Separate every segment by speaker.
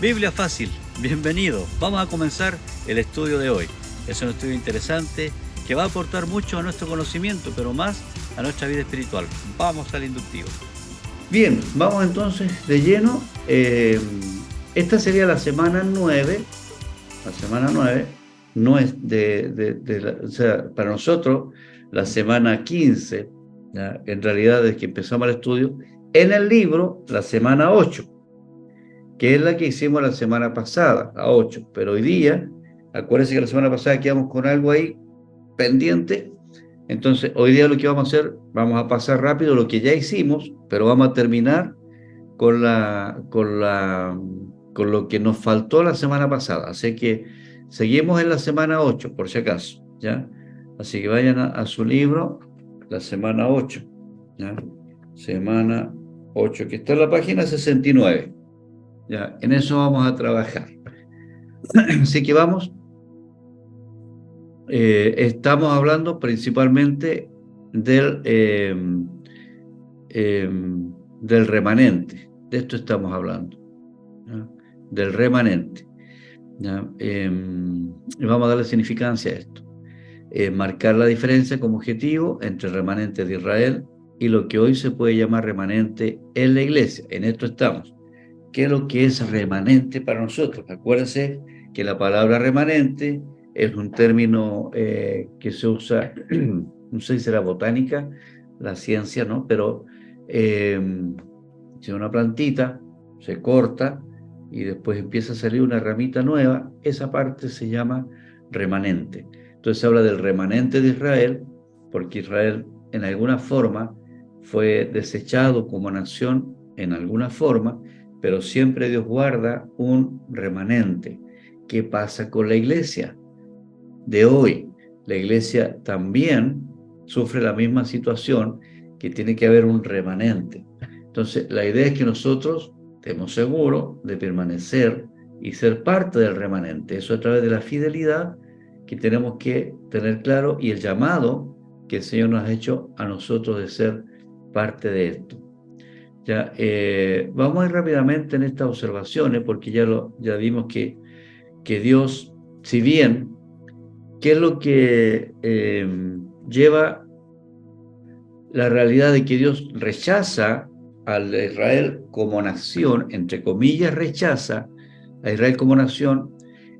Speaker 1: Biblia Fácil, bienvenido. Vamos a comenzar el estudio de hoy. Es un estudio interesante que va a aportar mucho a nuestro conocimiento, pero más a nuestra vida espiritual. Vamos al inductivo. Bien, vamos entonces de lleno. Esta sería la semana 9. La semana 9 no es o sea, para nosotros la semana 15, ¿ya? En realidad desde que empezamos el estudio, en el libro la semana 8, que es la que hicimos la semana pasada, la 8, pero hoy día, acuérdense que la semana pasada quedamos con algo ahí pendiente. Entonces hoy día lo que vamos a hacer, vamos a pasar rápido lo que ya hicimos, pero vamos a terminar con lo que nos faltó la semana pasada. Así que seguimos en la semana 8, por si acaso, ¿ya? Así que vayan a su libro, la semana 8, ¿ya? Semana 8, que está en la página 69. Ya, en eso vamos a trabajar. Así que vamos. Estamos hablando principalmente del remanente. De esto estamos hablando, ¿ya? Del remanente, ¿ya? Y vamos a darle significancia a esto. Marcar la diferencia como objetivo entre el remanente de Israel y lo que hoy se puede llamar remanente en la iglesia. En esto estamos. ¿Qué es lo que es remanente para nosotros? Acuérdense que la palabra remanente es un término que se usa, no sé si será botánica, la ciencia, ¿no? Pero si una plantita se corta y después empieza a salir una ramita nueva, esa parte se llama remanente. Entonces se habla del remanente de Israel, porque Israel en alguna forma fue desechado como nación en alguna forma, pero siempre Dios guarda un remanente. ¿Qué pasa con la iglesia de hoy? La iglesia también sufre la misma situación, que tiene que haber un remanente. Entonces, la idea es que nosotros estemos seguros de permanecer y ser parte del remanente. Eso a través de la fidelidad que tenemos que tener claro y el llamado que el Señor nos ha hecho a nosotros de ser parte de esto. Ya, vamos a ir rápidamente en estas observaciones porque ya vimos que Dios, si bien, ¿qué es lo que lleva la realidad de que Dios rechaza a Israel como nación, entre comillas rechaza a Israel como nación?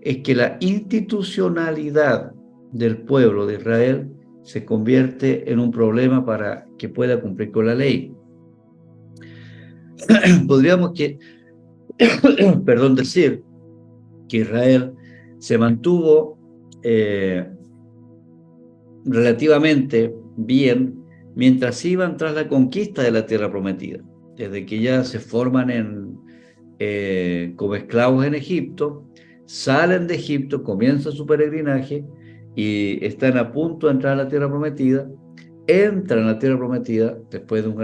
Speaker 1: Es que la institucionalidad del pueblo de Israel se convierte en un problema para que pueda cumplir con la ley. Podríamos decir que Israel se mantuvo relativamente bien mientras iban tras la conquista de la tierra prometida. Desde que ya se forman como esclavos en Egipto, salen de Egipto, comienza su peregrinaje y están a punto de entrar a la tierra prometida. Entran a la tierra prometida después de un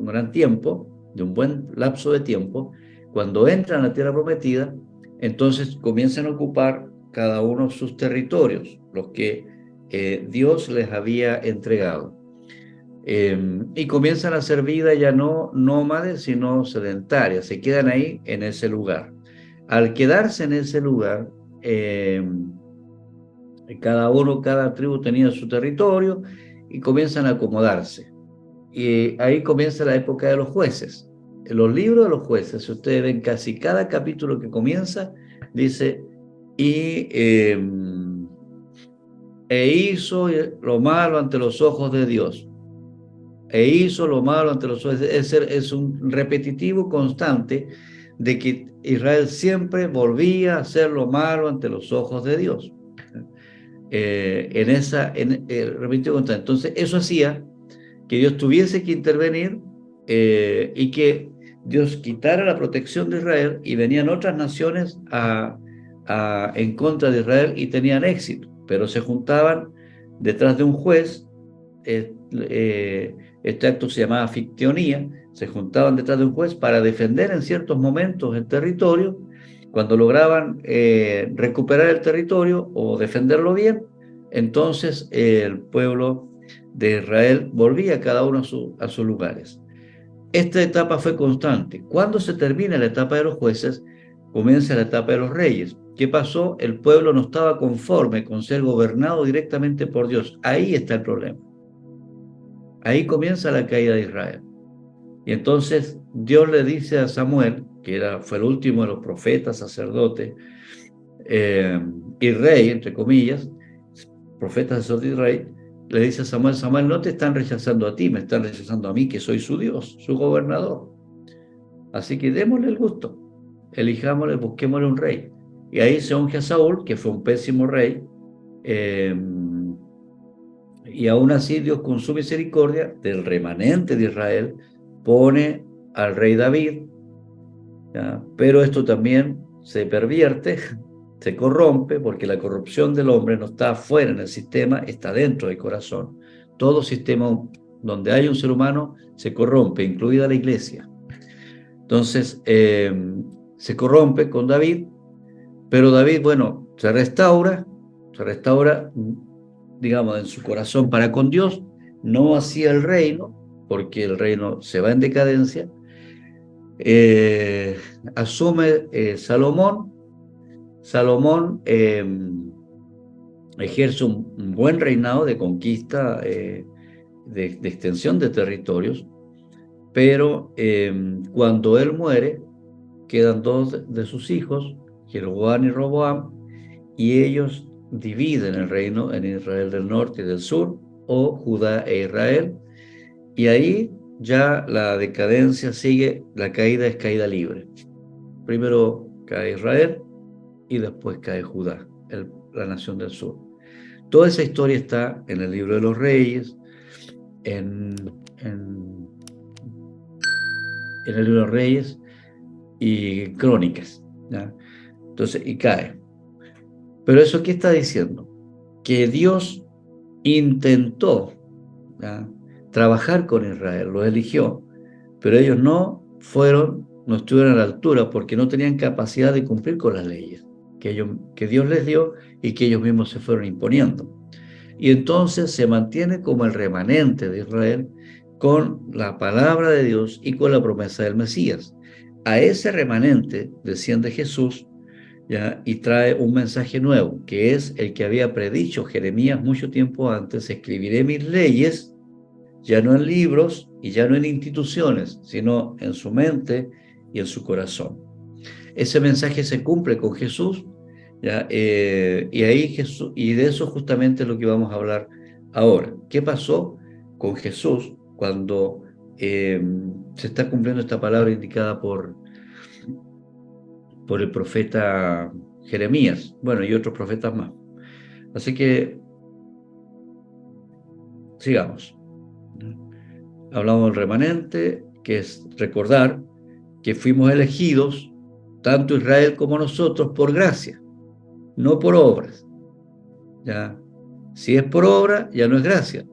Speaker 1: gran tiempo, de un buen lapso de tiempo. Cuando entran a la tierra prometida, entonces comienzan a ocupar cada uno sus territorios, los que Dios les había entregado. Y comienzan a hacer vida ya no nómades, sino sedentarias. Se quedan ahí en ese lugar. Al quedarse en ese lugar, cada tribu tenía su territorio y comienzan a acomodarse. Y ahí comienza la época de los jueces. En los libros de los jueces, si ustedes ven casi cada capítulo que comienza, dice, e hizo lo malo ante los ojos de Dios. E hizo lo malo ante los ojos. Es un repetitivo constante de que Israel siempre volvía a hacer lo malo ante los ojos de Dios. Repetitivo constante. Entonces, eso hacía que Dios tuviese que intervenir y que Dios quitara la protección de Israel y venían otras naciones en contra de Israel y tenían éxito, pero se juntaban detrás de un juez. Este acto se llamaba fictionía. Se juntaban detrás de un juez para defender en ciertos momentos el territorio. Cuando lograban recuperar el territorio o defenderlo bien, entonces el pueblo de Israel volvía cada uno a sus lugares. Esta etapa fue constante. Cuando se termina la etapa de los jueces, comienza la etapa de los reyes. ¿Qué pasó? El pueblo no estaba conforme con ser gobernado directamente por Dios. Ahí está el problema. Ahí comienza la caída de Israel. Y entonces Dios le dice a Samuel, que fue el último de los profetas, sacerdote y rey, entre comillas, profeta, sacerdote y rey, le dice a Samuel, Samuel, no te están rechazando a ti, me están rechazando a mí, que soy su Dios, su gobernador. Así que démosle el gusto, elijámosle, busquémosle un rey. Y ahí se unge a Saúl, que fue un pésimo rey, y aún así Dios, con su misericordia del remanente de Israel, pone al rey David, ¿ya? Pero esto también se pervierte, se corrompe, porque la corrupción del hombre no está afuera en el sistema, está dentro del corazón. Todo sistema donde hay un ser humano se corrompe, incluida la iglesia. Entonces, se corrompe con David, pero David, bueno, se restaura, digamos, en su corazón para con Dios, no hacia el reino, porque el reino se va en decadencia. Asume Salomón. Salomón ejerce un buen reinado de conquista, de extensión de territorios, pero cuando él muere, quedan dos de sus hijos, Jeroboam y Roboam, y ellos dividen el reino en Israel del norte y del sur, o Judá e Israel, y ahí ya la decadencia sigue, la caída es caída libre. Primero cae Israel y después cae Judá, la nación del sur. Toda esa historia está en el libro de los Reyes, en el libro de los Reyes y Crónicas, ¿ya? Entonces, y cae. Pero eso, ¿qué está diciendo? Que Dios intentó, ¿ya?, trabajar con Israel, los eligió, pero ellos no estuvieron a la altura porque no tenían capacidad de cumplir con las leyes que Dios les dio y que ellos mismos se fueron imponiendo. Y entonces se mantiene como el remanente de Israel con la palabra de Dios y con la promesa del Mesías. A ese remanente desciende Jesús, ¿ya?, y trae un mensaje nuevo, que es el que había predicho Jeremías mucho tiempo antes: escribiré mis leyes, ya no en libros y ya no en instituciones, sino en su mente y en su corazón. Ese mensaje se cumple con Jesús, ¿ya? Y ahí Jesús, y de eso justamente es lo que vamos a hablar ahora. ¿Qué pasó con Jesús cuando se está cumpliendo esta palabra indicada por el profeta Jeremías? Bueno, y otros profetas más. Así que sigamos. Hablamos del remanente, que es recordar que fuimos elegidos, tanto Israel como nosotros, por gracia, no por obras, ¿ya? Si es por obra, ya no es gracia.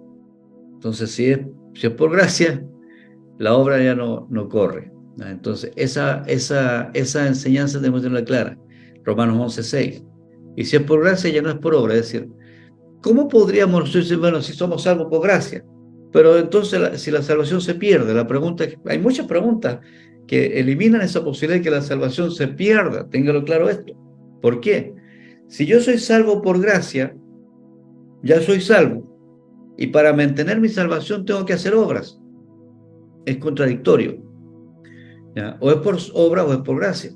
Speaker 1: Entonces, si es por gracia, la obra ya no corre, ¿ya? Entonces, esa enseñanza debemos tenerla clara. Romanos 11:6. Y si es por gracia, ya no es por obra. Es decir, ¿cómo podríamos decir, bueno, si somos salvos por gracia? Pero entonces, si la salvación se pierde, la pregunta es, hay muchas preguntas que eliminan esa posibilidad de que la salvación se pierda. Téngalo claro esto. ¿Por qué? Si yo soy salvo por gracia, ya soy salvo, y para mantener mi salvación tengo que hacer obras. Es contradictorio, ¿ya? O es por obra o es por gracia.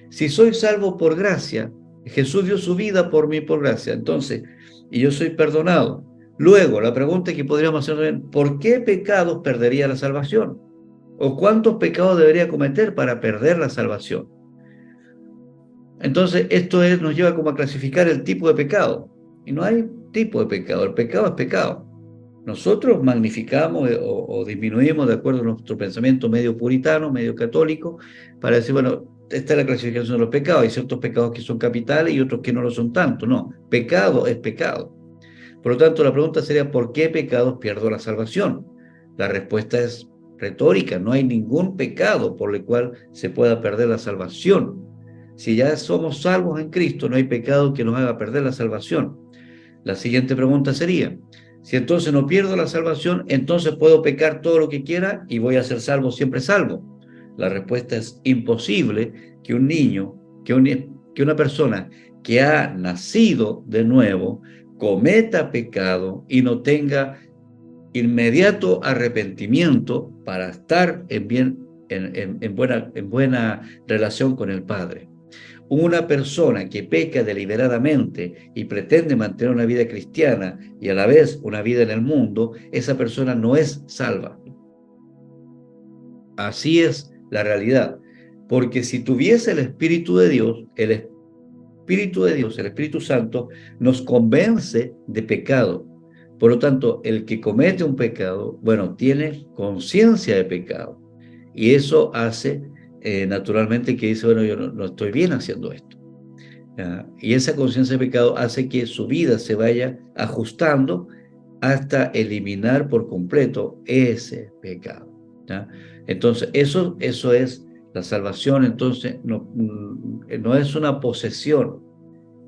Speaker 1: Si soy salvo por gracia, Jesús dio su vida por mí por gracia, entonces, y yo soy perdonado. Luego, la pregunta que podríamos hacer es, ¿por qué pecados perdería la salvación? ¿O cuántos pecados debería cometer para perder la salvación? Entonces, esto nos lleva como a clasificar el tipo de pecado. Y no hay tipo de pecado, el pecado es pecado. Nosotros magnificamos o disminuimos de acuerdo a nuestro pensamiento medio puritano, medio católico, para decir, bueno, esta es la clasificación de los pecados. Hay ciertos pecados que son capitales y otros que no lo son tanto. No, pecado es pecado. Por lo tanto, la pregunta sería, ¿por qué pecados pierdo la salvación? La respuesta es retórica. No hay ningún pecado por el cual se pueda perder la salvación. Si ya somos salvos en Cristo, no hay pecado que nos haga perder la salvación. La siguiente pregunta sería, si entonces no pierdo la salvación, entonces puedo pecar todo lo que quiera y voy a ser salvo, siempre salvo. La respuesta es imposible que un niño que una persona que ha nacido de nuevo cometa pecado y no tenga inmediato arrepentimiento para estar en buena relación con el Padre. Una persona que peca deliberadamente y pretende mantener una vida cristiana y a la vez una vida en el mundo, esa persona no es salva. Así es la realidad. Porque si tuviese el Espíritu de Dios, el Espíritu Santo, nos convence de pecado. Por lo tanto, el que comete un pecado, bueno, tiene conciencia de pecado. Y eso hace naturalmente que dice, bueno, yo no estoy bien haciendo esto. Y esa conciencia de pecado hace que su vida se vaya ajustando hasta eliminar por completo ese pecado. ¿Ya? Entonces, eso es la salvación. Entonces, no es una posesión,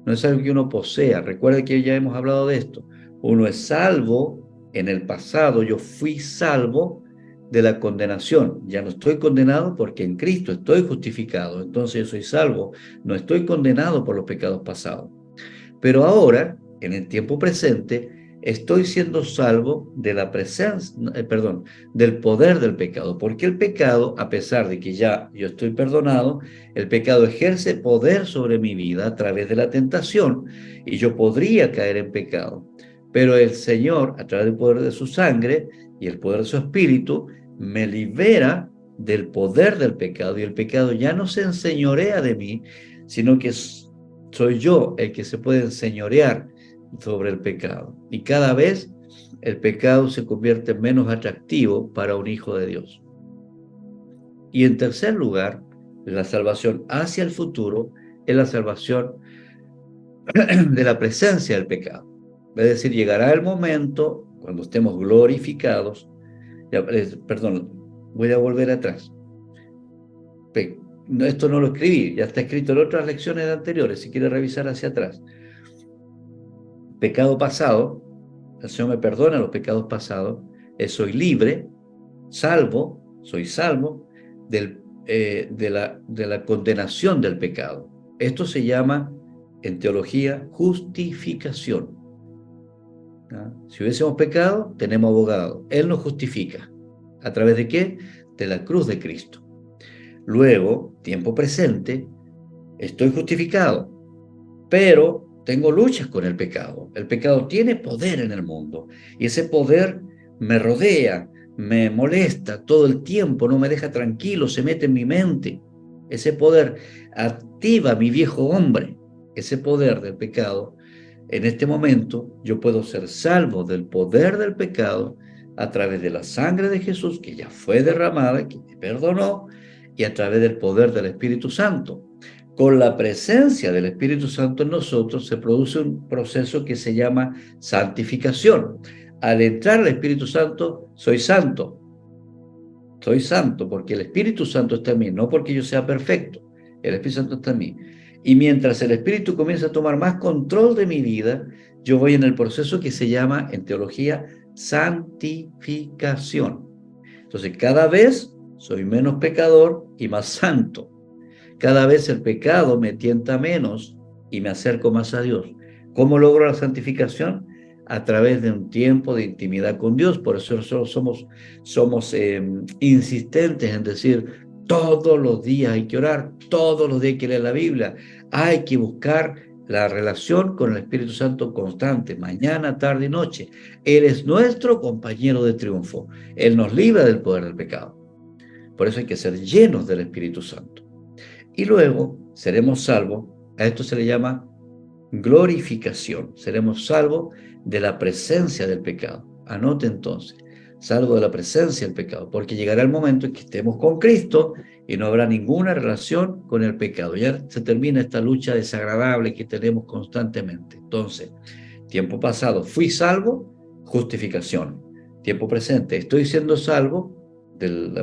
Speaker 1: no es algo que uno posea. Recuerda que ya hemos hablado de esto. Uno es salvo en el pasado. Yo fui salvo de la condenación. Ya no estoy condenado porque en Cristo estoy justificado. Entonces yo soy salvo. No estoy condenado por los pecados pasados. Pero ahora, en el tiempo presente, estoy siendo salvo de la presencia, del poder del pecado. Porque el pecado, a pesar de que ya yo estoy perdonado, el pecado ejerce poder sobre mi vida a través de la tentación y yo podría caer en pecado. Pero el Señor, a través del poder de su sangre y el poder de su espíritu, me libera del poder del pecado y el pecado ya no se enseñorea de mí, sino que soy yo el que se puede enseñorear sobre el pecado. Y cada vez el pecado se convierte menos atractivo para un hijo de Dios. Y en tercer lugar, la salvación hacia el futuro es la salvación de la presencia del pecado. Es decir, llegará el momento cuando estemos glorificados. Voy a volver atrás. Esto no lo escribí, ya está escrito en otras lecciones anteriores, si quiere revisar hacia atrás. Pecado pasado, el Señor me perdona los pecados pasados, soy libre, soy salvo de la condenación del pecado. Esto se llama, en teología, justificación. ¿Ah? Si hubiésemos pecado, tenemos abogado. Él nos justifica. ¿A través de qué? De la cruz de Cristo. Luego, tiempo presente, estoy justificado, pero tengo luchas con el pecado. El pecado tiene poder en el mundo y ese poder me rodea, me molesta todo el tiempo, no me deja tranquilo, se mete en mi mente. Ese poder activa mi viejo hombre. Ese poder del pecado, en este momento yo puedo ser salvo del poder del pecado a través de la sangre de Jesús que ya fue derramada, que me perdonó, y a través del poder del Espíritu Santo. Con la presencia del Espíritu Santo en nosotros se produce un proceso que se llama santificación. Al entrar el Espíritu Santo, soy santo. Soy santo porque el Espíritu Santo está en mí, no porque yo sea perfecto. El Espíritu Santo está en mí. Y mientras el Espíritu comienza a tomar más control de mi vida, yo voy en el proceso que se llama, en teología, santificación. Entonces, cada vez soy menos pecador y más santo. Cada vez el pecado me tienta menos y me acerco más a Dios. ¿Cómo logro la santificación? A través de un tiempo de intimidad con Dios. Por eso nosotros somos insistentes en decir, todos los días hay que orar, todos los días hay que leer la Biblia, hay que buscar la relación con el Espíritu Santo constante, mañana, tarde y noche. Él es nuestro compañero de triunfo. Él nos libra del poder del pecado. Por eso hay que ser llenos del Espíritu Santo. Y luego seremos salvos, a esto se le llama glorificación, seremos salvos de la presencia del pecado. Anote entonces, salvo de la presencia del pecado, porque llegará el momento en que estemos con Cristo y no habrá ninguna relación con el pecado. Ya se termina esta lucha desagradable que tenemos constantemente. Entonces, tiempo pasado, fui salvo, justificación. Tiempo presente, estoy siendo salvo del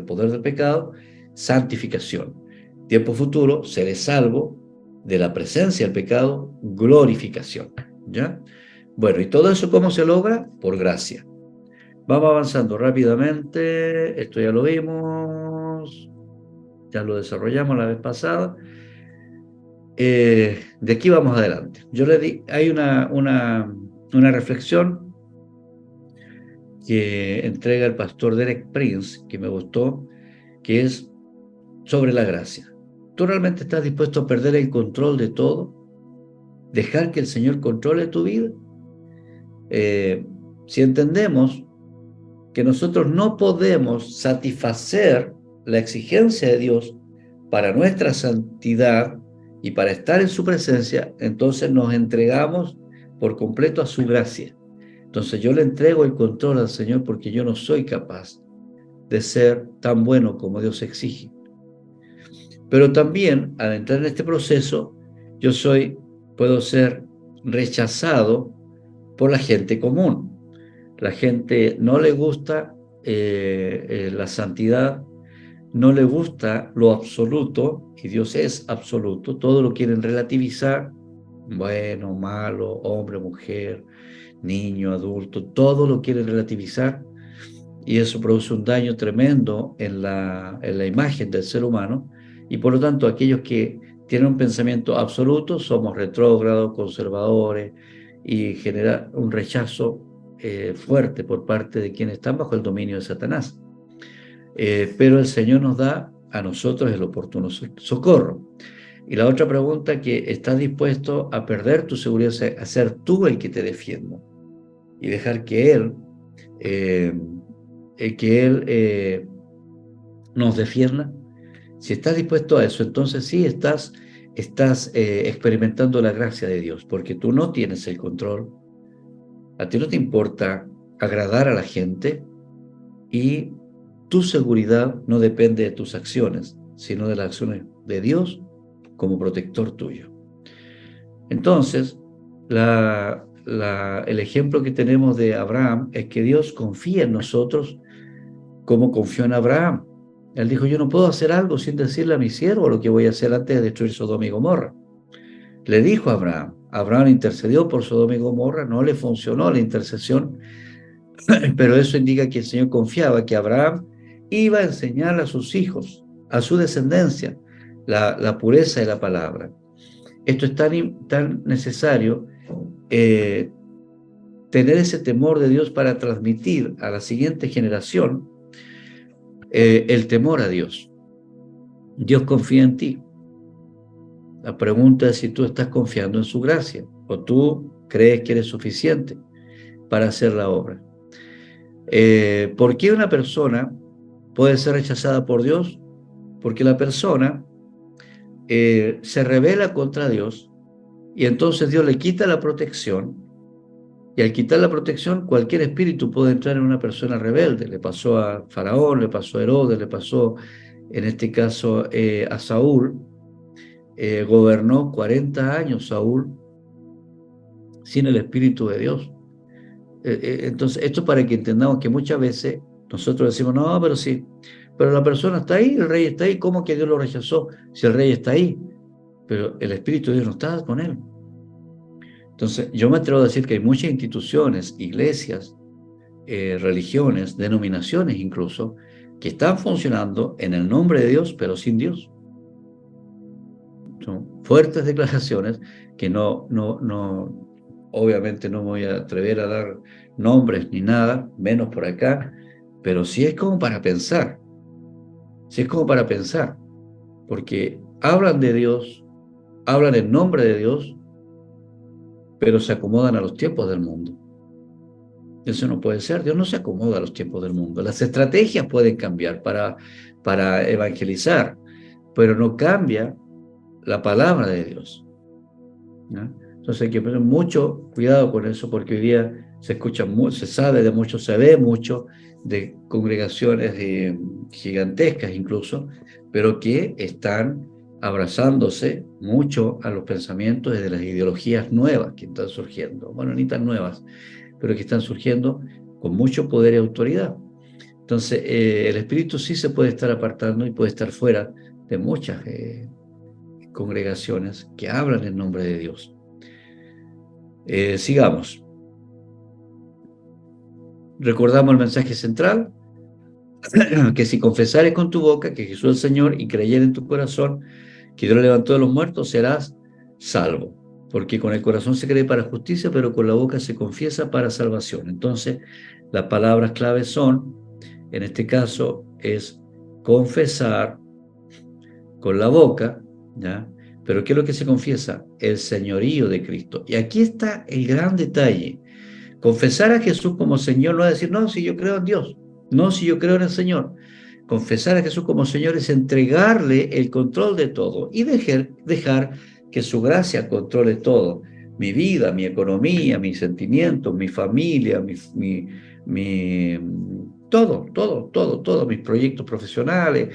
Speaker 1: poder del pecado, santificación. Tiempo futuro, seré salvo de la presencia del pecado, glorificación. ¿Ya? Bueno, ¿y todo eso cómo se logra? Por gracia. Vamos avanzando rápidamente. Esto ya lo vimos, ya lo desarrollamos la vez pasada. de aquí vamos adelante. Hay una reflexión que entrega el pastor Derek Prince, que me gustó, que es sobre la gracia. ¿Tú realmente estás dispuesto a perder el control de todo? ¿Dejar que el Señor controle tu vida? Si entendemos que nosotros no podemos satisfacer la exigencia de Dios para nuestra santidad y para estar en su presencia, entonces nos entregamos por completo a su gracia. Entonces yo le entrego el control al Señor porque yo no soy capaz de ser tan bueno como Dios exige. Pero también, al entrar en este proceso, puedo ser rechazado por la gente común. La gente no le gusta la santidad, no le gusta lo absoluto, y Dios es absoluto, todo lo quieren relativizar, bueno, malo, hombre, mujer, niño, adulto, todo lo quieren relativizar, y eso produce un daño tremendo en la imagen del ser humano, y por lo tanto aquellos que tienen un pensamiento absoluto somos retrógrados, conservadores, y genera un rechazo fuerte por parte de quienes están bajo el dominio de Satanás. Pero el Señor nos da a nosotros el oportuno socorro. Y la otra pregunta, que ¿estás dispuesto a perder tu seguridad, a ser tú el que te defienda y dejar que Él nos defienda? Si estás dispuesto a eso, entonces sí estás experimentando la gracia de Dios, porque tú no tienes el control. A ti no te importa agradar a la gente, y tu seguridad no depende de tus acciones, sino de las acciones de Dios como protector tuyo. Entonces, el ejemplo que tenemos de Abraham es que Dios confía en nosotros como confió en Abraham. Él dijo: yo no puedo hacer algo sin decirle a mi siervo lo que voy a hacer antes de destruir Sodoma y Gomorra. Le dijo a Abraham. Abraham intercedió por Sodoma y Gomorra, no le funcionó la intercesión, pero eso indica que el Señor confiaba que Abraham iba a enseñar a sus hijos, a su descendencia, la pureza de la palabra. Esto es tan necesario, tener ese temor de Dios para transmitir a la siguiente generación el temor a Dios. Dios confía en ti. La pregunta es si tú estás confiando en su gracia o tú crees que eres suficiente para hacer la obra. ¿Por qué una persona puede ser rechazada por Dios? Porque la persona se rebela contra Dios, y entonces Dios le quita la protección, y al quitar la protección cualquier espíritu puede entrar en una persona rebelde. Le pasó a Faraón, le pasó a Herodes, le pasó en este caso a Saúl. Gobernó 40 años Saúl sin el Espíritu de Dios. Entonces, esto para que entendamos que muchas veces nosotros decimos: no, pero sí, pero la persona está ahí, el rey está ahí, ¿cómo que Dios lo rechazó si el rey está ahí? Pero el Espíritu de Dios no está con él. Entonces, yo me atrevo a decir que hay muchas instituciones, iglesias, religiones, denominaciones incluso, que están funcionando en el nombre de Dios, pero sin Dios. Son fuertes declaraciones que obviamente no me voy a atrever a dar nombres ni nada, menos por acá, pero sí es como para pensar, porque hablan de Dios, hablan en nombre de Dios, pero se acomodan a los tiempos del mundo. Eso no puede ser. Dios no se acomoda a los tiempos del mundo. Las estrategias pueden cambiar para evangelizar, pero no cambia la palabra de Dios, ¿no? Entonces hay que tener mucho cuidado con eso, porque hoy día se sabe de mucho, se ve mucho de congregaciones gigantescas incluso, pero que están abrazándose mucho a los pensamientos y de las ideologías nuevas que están surgiendo. Bueno, ni tan nuevas, pero que están surgiendo con mucho poder y autoridad. Entonces, el espíritu sí se puede estar apartando y puede estar fuera de muchas congregaciones que hablan en nombre de Dios. Sigamos. Recordamos el mensaje central, que si confesares con tu boca que Jesús es el Señor y creyeres en tu corazón que Dios lo levantó de los muertos, serás salvo. Porque con el corazón se cree para justicia, pero con la boca se confiesa para salvación. Entonces, las palabras claves son, en este caso, es confesar con la boca, ¿ya? Pero ¿qué es lo que se confiesa? El señorío de Cristo. Y aquí está el gran detalle. Confesar a Jesús como Señor no es decir, no, si yo creo en Dios, no, si yo creo en el Señor. Confesar a Jesús como Señor es entregarle el control de todo y dejar que su gracia controle todo. Mi vida, mi economía, mis sentimientos, mi familia, todo, mis proyectos profesionales,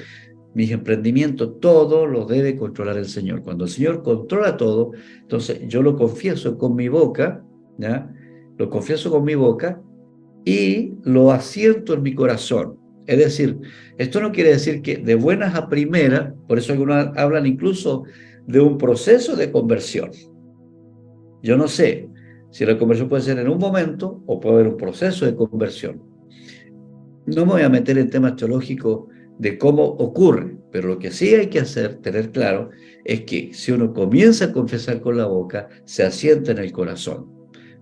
Speaker 1: mis emprendimientos, todo lo debe controlar el Señor. Cuando el Señor controla todo, entonces yo lo confieso con mi boca, ¿ya? Lo confieso con mi boca y lo asiento en mi corazón. Es decir, esto no quiere decir que de buenas a primeras, por eso algunos hablan incluso de un proceso de conversión. Yo no sé si la conversión puede ser en un momento o puede haber un proceso de conversión. No me voy a meter en temas teológicos de cómo ocurre, pero lo que sí hay que hacer, tener claro, es que si uno comienza a confesar con la boca, se asienta en el corazón.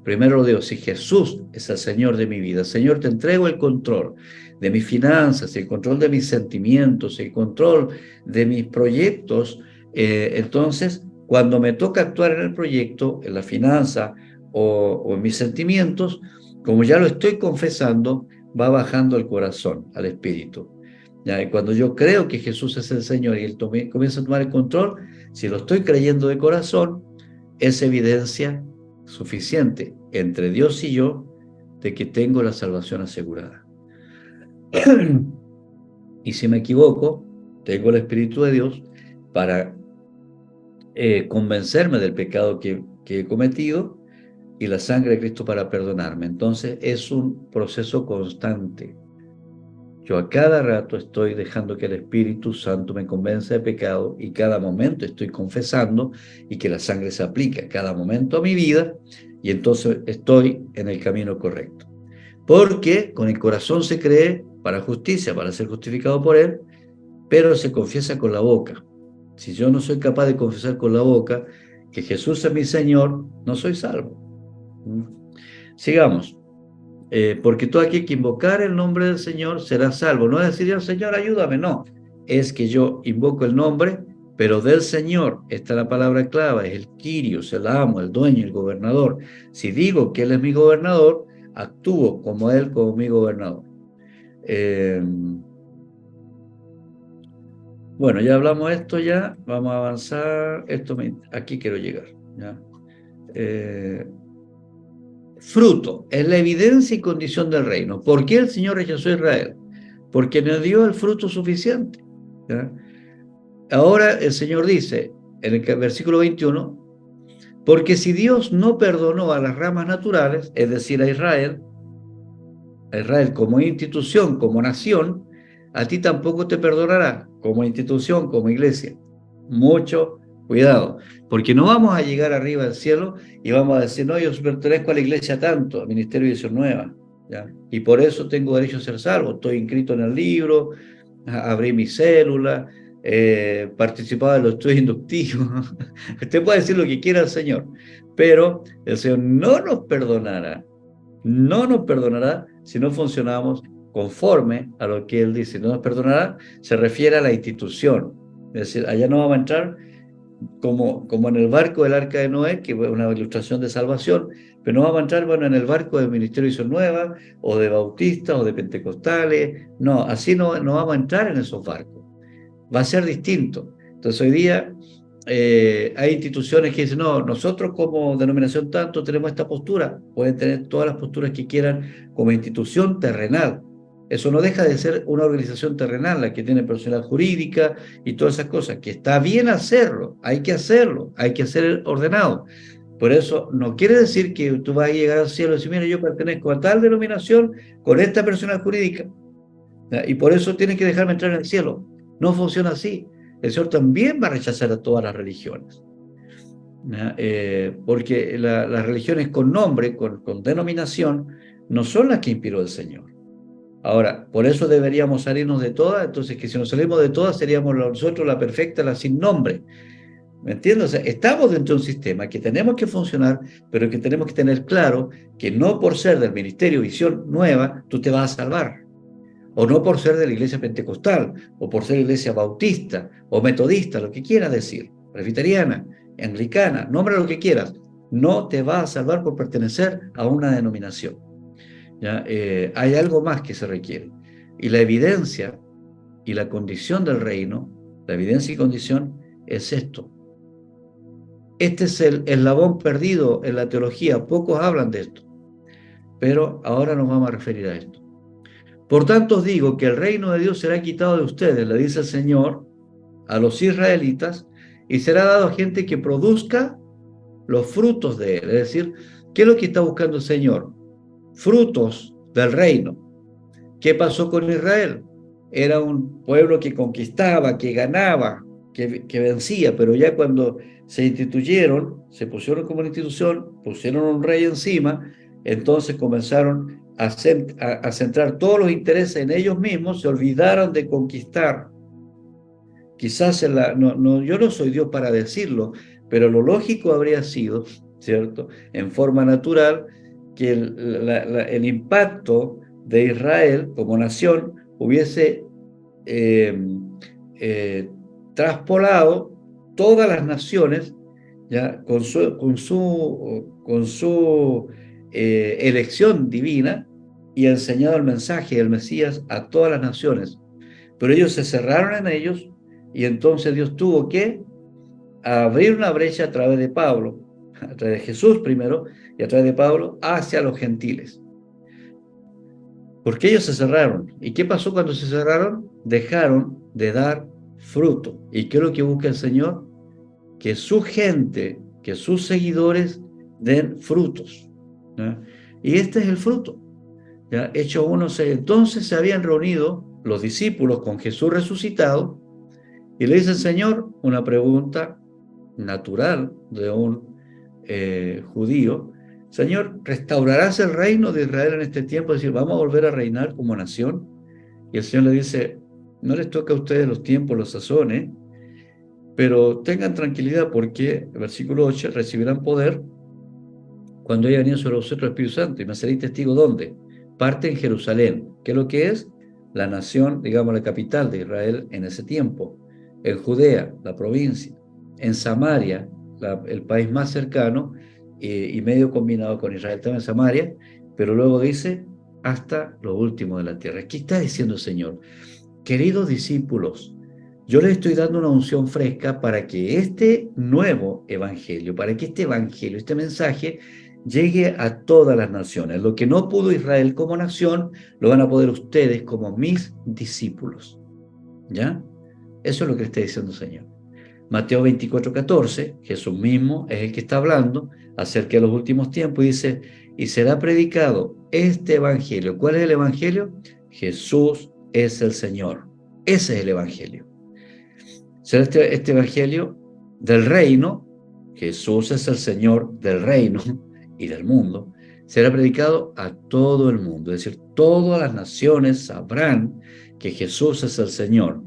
Speaker 1: Primero lo digo, si Jesús es el Señor de mi vida, Señor, te entrego el control de mis finanzas, el control de mis sentimientos, el control de mis proyectos, entonces, cuando me toca actuar en el proyecto, en la finanza o en mis sentimientos, como ya lo estoy confesando, va bajando el corazón, al espíritu. ¿Ya? Y cuando yo creo que Jesús es el Señor y Él comienza a tomar el control, si lo estoy creyendo de corazón, es evidencia suficiente entre Dios y yo de que tengo la salvación asegurada. Y si me equivoco, tengo el Espíritu de Dios para convencerme del pecado que he cometido y la sangre de Cristo para perdonarme. Entonces es un proceso constante. Yo a cada rato estoy dejando que el Espíritu Santo me convenza de pecado y cada momento estoy confesando y que la sangre se aplica cada momento a mi vida y entonces estoy en el camino correcto. Porque con el corazón se cree para justicia, para ser justificado por Él, pero se confiesa con la boca. Si yo no soy capaz de confesar con la boca que Jesús es mi Señor, no soy salvo. Sigamos. Porque todo aquel que invocar el nombre del Señor será salvo. No es decir, Señor, ayúdame, no. Es que yo invoco el nombre, pero del Señor. Esta es la palabra clave, es el Kyrios, el amo, el dueño, el gobernador. Si digo que Él es mi gobernador, actúo como Él, como mi gobernador. Bueno, ya hablamos de esto ya, vamos a avanzar. Aquí quiero llegar. ¿Ya? Fruto, es la evidencia y condición del reino. ¿Por qué el Señor rechazó a Israel? Porque no dio el fruto suficiente. ¿Ya? Ahora el Señor dice en el versículo 21, porque si Dios no perdonó a las ramas naturales, es decir, a Israel como institución, como nación, a ti tampoco te perdonará como institución, como iglesia. Mucho cuidado, porque no vamos a llegar arriba del cielo y vamos a decir, no, yo pertenezco a la iglesia tanto, al Ministerio de Visión Nueva, ¿ya? Y por eso tengo derecho a ser salvo, estoy inscrito en el libro, abrí mi célula, participaba en los estudios inductivos. Usted puede decir lo que quiera al Señor, pero el Señor no nos perdonará si no funcionamos conforme a lo que Él dice. No nos perdonará, se refiere a la institución. Es decir, allá no vamos a entrar como en el barco del Arca de Noé, que fue una ilustración de salvación, pero no vamos a entrar, bueno, en el barco del Ministerio de Visión Nueva, o de bautistas, o de pentecostales. No, así no vamos a entrar en esos barcos. Va a ser distinto. Entonces hoy día hay instituciones que dicen, no, nosotros como denominación tanto tenemos esta postura, pueden tener todas las posturas que quieran como institución terrenal. Eso no deja de ser una organización terrenal, la que tiene personalidad jurídica y todas esas cosas, que está bien hacerlo, hay que ser ordenado. Por eso no quiere decir que tú vas a llegar al cielo y decir, mira, yo pertenezco a tal denominación con esta personalidad jurídica, ¿ya? Y por eso tienes que dejarme entrar en el cielo. No funciona así. El Señor también va a rechazar a todas las religiones. Porque las religiones con nombre, con denominación, no son las que inspiró el Señor. Ahora, por eso deberíamos salirnos de todas, entonces que si nos salimos de todas seríamos nosotros la perfecta, la sin nombre. ¿Me entiendes? O sea, estamos dentro de un sistema que tenemos que funcionar, pero que tenemos que tener claro que no por ser del Ministerio Visión Nueva, tú te vas a salvar. O no por ser de la iglesia pentecostal, o por ser iglesia bautista, o metodista, lo que quieras decir, presbiteriana, anglicana, nombra lo que quieras. No te vas a salvar por pertenecer a una denominación. ¿Ya? Hay algo más que se requiere. Y la evidencia y la condición del reino, la evidencia y condición es esto. Este es el eslabón perdido en la teología. Pocos hablan de esto, pero ahora nos vamos a referir a esto. Por tanto os digo que el reino de Dios será quitado de ustedes, le dice el Señor a los israelitas, y será dado a gente que produzca los frutos de él. Es decir, ¿qué es lo que está buscando el Señor? Frutos del reino. ¿Qué pasó con Israel? Era un pueblo que conquistaba, que ganaba, que vencía, pero ya cuando se instituyeron, se pusieron como una institución, pusieron un rey encima, entonces comenzaron a centrar todos los intereses en ellos mismos, se olvidaron de conquistar. Quizás yo no soy Dios para decirlo, pero lo lógico habría sido, ¿cierto?, en forma natural, que el impacto de Israel como nación hubiese eh, eh, traspolado todas las naciones, ¿ya?, con su elección divina, y enseñado el mensaje del Mesías a todas las naciones. Pero ellos se cerraron en ellos, y entonces Dios tuvo que abrir una brecha a través de Pablo, a través de Jesús primero, y a través de Pablo, hacia los gentiles. Porque ellos se cerraron. ¿Y qué pasó cuando se cerraron? Dejaron de dar fruto. ¿Y qué es lo que busca el Señor? Que su gente, que sus seguidores den frutos, ¿ya? Y este es el fruto, ¿ya? Hechos 1:6. Entonces se habían reunido los discípulos con Jesús resucitado, y le dice el Señor una pregunta natural de un judío: Señor, ¿restaurarás el reino de Israel en este tiempo? Es decir, ¿vamos a volver a reinar como nación? Y el Señor le dice: no les toca a ustedes los tiempos, los sazones, pero tengan tranquilidad, porque, el versículo 8, recibirán poder cuando haya venido sobre vosotros el Espíritu Santo, y me seréis testigo. ¿Dónde? Parte en Jerusalén, que es lo que es la nación, digamos, la capital de Israel en ese tiempo, en Judea, la provincia, en Samaria, el país más cercano, y medio combinado con Israel, también Samaria, pero luego dice hasta lo último de la tierra. ¿Qué está diciendo el Señor? Queridos discípulos, yo les estoy dando una unción fresca para que este nuevo evangelio, para que este evangelio, este mensaje, llegue a todas las naciones. Lo que no pudo Israel como nación, lo van a poder ustedes como mis discípulos. ¿Ya? Eso es lo que está diciendo el Señor. Mateo 24:14, Jesús mismo es el que está hablando acerca de los últimos tiempos, y dice: y será predicado este evangelio. ¿Cuál es el evangelio? Jesús es el Señor. Ese es el evangelio. Será este evangelio del reino. Jesús es el Señor del reino y del mundo. Será predicado a todo el mundo. Es decir, todas las naciones sabrán que Jesús es el Señor.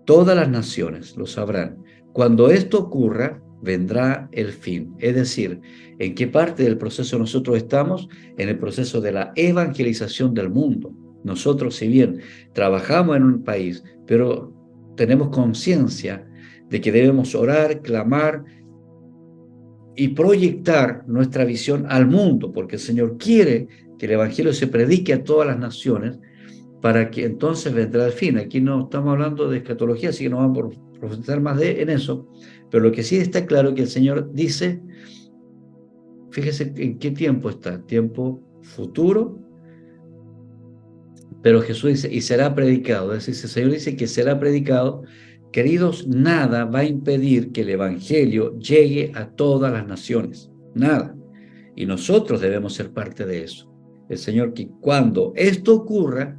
Speaker 1: Todas las naciones lo sabrán. Cuando esto ocurra, vendrá el fin. Es decir, ¿en qué parte del proceso nosotros estamos? En el proceso de la evangelización del mundo. Nosotros, si bien trabajamos en un país, pero tenemos conciencia de que debemos orar, clamar y proyectar nuestra visión al mundo, porque el Señor quiere que el evangelio se predique a todas las naciones, para que entonces vendrá el fin. Aquí no estamos hablando de escatología, así que no vamos a profundizar más en eso, pero lo que sí está claro es que el Señor dice, fíjese en qué tiempo está, tiempo futuro, pero Jesús dice, y será predicado. Es decir, el Señor dice que será predicado. Queridos, nada va a impedir que el evangelio llegue a todas las naciones, nada. Y nosotros debemos ser parte de eso. El Señor, que cuando esto ocurra,